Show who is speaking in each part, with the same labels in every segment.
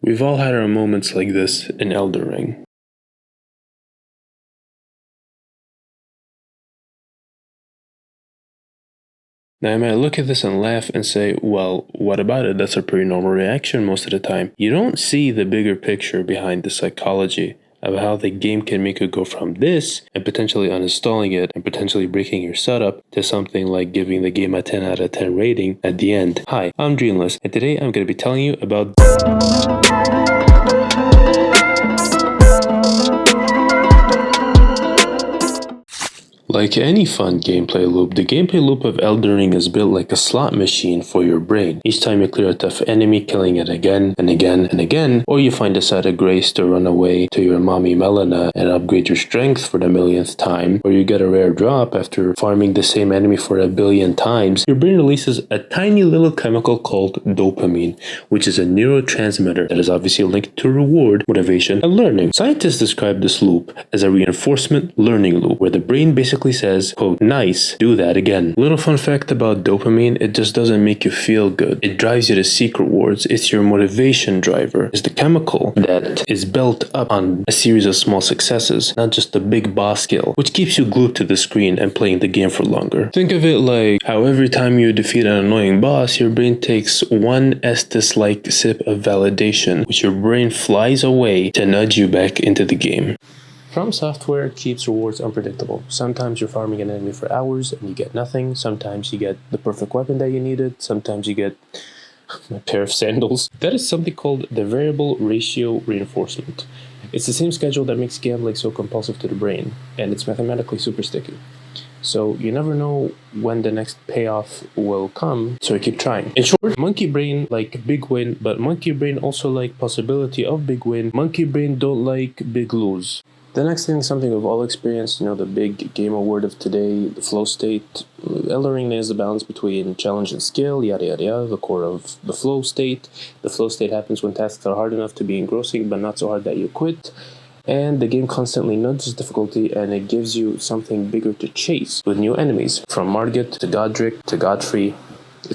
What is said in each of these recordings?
Speaker 1: We've all had our moments like this in Elden Ring. Now, I might look at this and laugh and say, well, what about it? That's a pretty normal reaction most of the time. You don't see the bigger picture behind the psychology of how the game can make you go from this and potentially uninstalling it and potentially breaking your setup to something like giving the game a 10 out of 10 rating at the end. Hi, I'm Dreamless, and today I'm going to be telling you about Like any fun gameplay loop, the gameplay loop of Elden Ring is built like a slot machine for your brain. Each time you clear a tough enemy, killing it again and again and again, or you find a site of grace to run away to your mommy Melina and upgrade your strength for the millionth time, or you get a rare drop after farming the same enemy for a billion times, your brain releases a tiny little chemical called dopamine, which is a neurotransmitter that is obviously linked to reward, motivation, and learning. Scientists describe this loop as a reinforcement learning loop, where the brain basically says, quote, nice, do that again. Little fun fact about dopamine, it just doesn't make you feel good. It drives you to seek rewards. It's your motivation driver. It's the chemical that is built up on a series of small successes, not just a big boss kill, which keeps you glued to the screen and playing the game for longer. Think of it like how every time you defeat an annoying boss, your brain takes one Estes-like sip of validation, which your brain flies away to nudge you back into the game. From Software keeps rewards unpredictable. Sometimes you're farming an enemy for hours and you get nothing. Sometimes you get the perfect weapon that you needed. Sometimes you get a pair of sandals. That is something called the variable ratio reinforcement. It's the same schedule that makes gambling so compulsive to the brain, and it's mathematically super sticky. So you never know when the next payoff will come, so you keep trying. In short, monkey brain like big win, but monkey brain also like possibility of big win. Monkey brain don't like big lose. The next thing is something we've all experienced, the big gamer word of today, the flow state. Elden Ring is the balance between challenge and skill, yada yada yada, the core of the flow state. The flow state happens when tasks are hard enough to be engrossing, but not so hard that you quit. And the game constantly nudges difficulty, and it gives you something bigger to chase with new enemies, from Margit to Godric to Godfrey.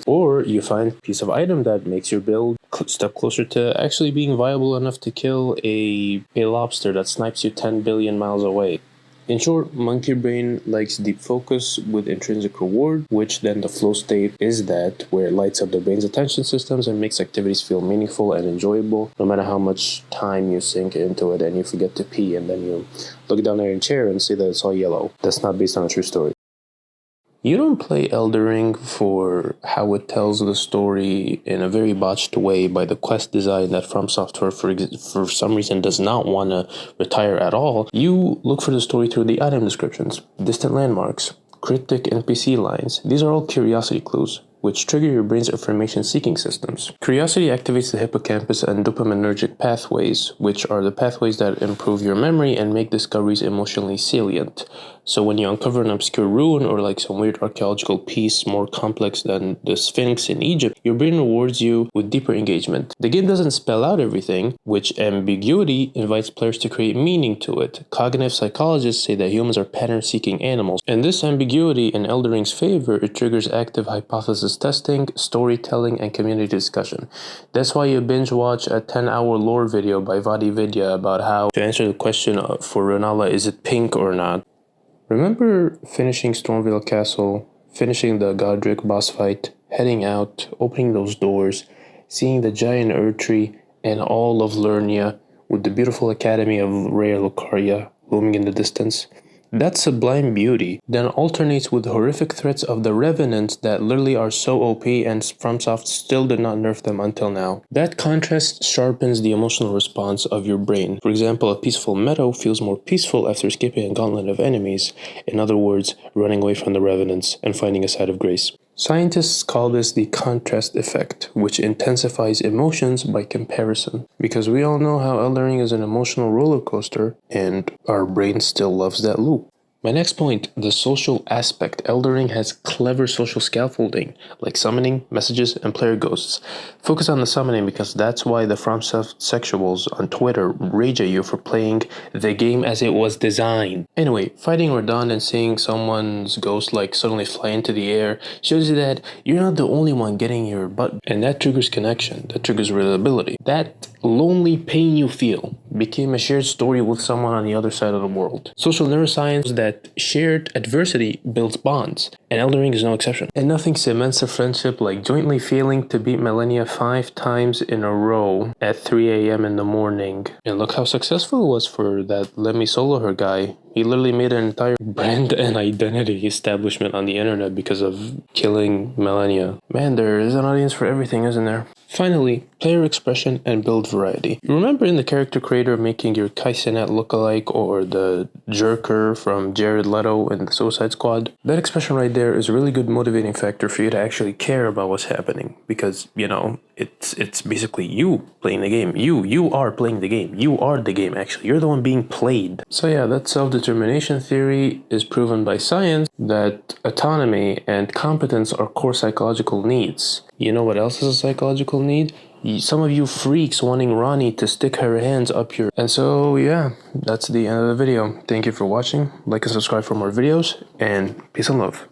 Speaker 1: Or you find a piece of item that makes your build a step closer to actually being viable enough to kill a lobster that snipes you 10 billion miles away. In short, monkey brain likes deep focus with intrinsic reward, which then the flow state is that, where it lights up the brain's attention systems and makes activities feel meaningful and enjoyable, no matter how much time you sink into it and you forget to pee and then you look down at your chair and see that it's all yellow. That's not based on a true story. You don't play Elden Ring for how it tells the story in a very botched way by the quest design that From Software for some reason does not want to retire at all. You look for the story through the item descriptions, distant landmarks, cryptic NPC lines. These are all curiosity clues, which trigger your brain's information-seeking systems. Curiosity activates the hippocampus and dopaminergic pathways, which are the pathways that improve your memory and make discoveries emotionally salient. So when you uncover an obscure ruin or like some weird archaeological piece more complex than the Sphinx in Egypt, your brain rewards you with deeper engagement. The game doesn't spell out everything, which ambiguity invites players to create meaning to it. Cognitive psychologists say that humans are pattern-seeking animals, and this ambiguity in Elden Ring's favor, it triggers active hypothesis testing, storytelling, and community discussion. That's why you binge watch a 10-hour lore video by VadiVidya about how to answer the question for Renala, is it pink or not? Remember finishing Stormvale Castle, finishing the Godric boss fight, heading out, opening those doors, seeing the giant Erdtree and all of Lernia with the beautiful academy of rare Lucaria looming in the distance? That sublime beauty then alternates with horrific threats of the Revenants that literally are so OP, and FromSoft still did not nerf them until now. That contrast sharpens the emotional response of your brain. For example, a peaceful meadow feels more peaceful after escaping a gauntlet of enemies. In other words, running away from the Revenants and finding a site of grace. Scientists call this the contrast effect, which intensifies emotions by comparison. Because we all know how Elden Ring is an emotional roller coaster, and our brain still loves that loop. My next point, the social aspect. Elden Ring has clever social scaffolding, like summoning, messages, and player ghosts. Focus on the summoning because that's why the FromSoft on Twitter rage at you for playing the game as it was designed. Anyway, fighting Radon and seeing someone's ghost like suddenly fly into the air shows you that you're not the only one getting your butt, and that triggers connection, that triggers relatability. That lonely pain you feel became a shared story with someone on the other side of the world. Social neuroscience that shared adversity builds bonds, and Elden Ring is no exception. And nothing cements a friendship like jointly failing to beat Millennia 5 times in a row at 3 a.m. in the morning. And look how successful it was for that Let Me Solo Her guy. He literally made an entire brand and identity establishment on the internet because of killing Millennia. Man, there is an audience for everything, isn't there? Finally, player expression and build variety. Remember in the character creator making your Kai Cenat lookalike or the jerker from Jared Leto in the Suicide Squad? That expression right there is a really good motivating factor for you to actually care about what's happening because, you know, it's basically you playing the game. You are playing the game. You are the game, actually. You're the one being played. So yeah, that self-determination theory is proven by science that autonomy and competence are core psychological needs. You know what else is a psychological need? Some of you freaks wanting Ronnie to stick her hands up your... And so, yeah, that's the end of the video. Thank you for watching. Like and subscribe for more videos, and peace and love.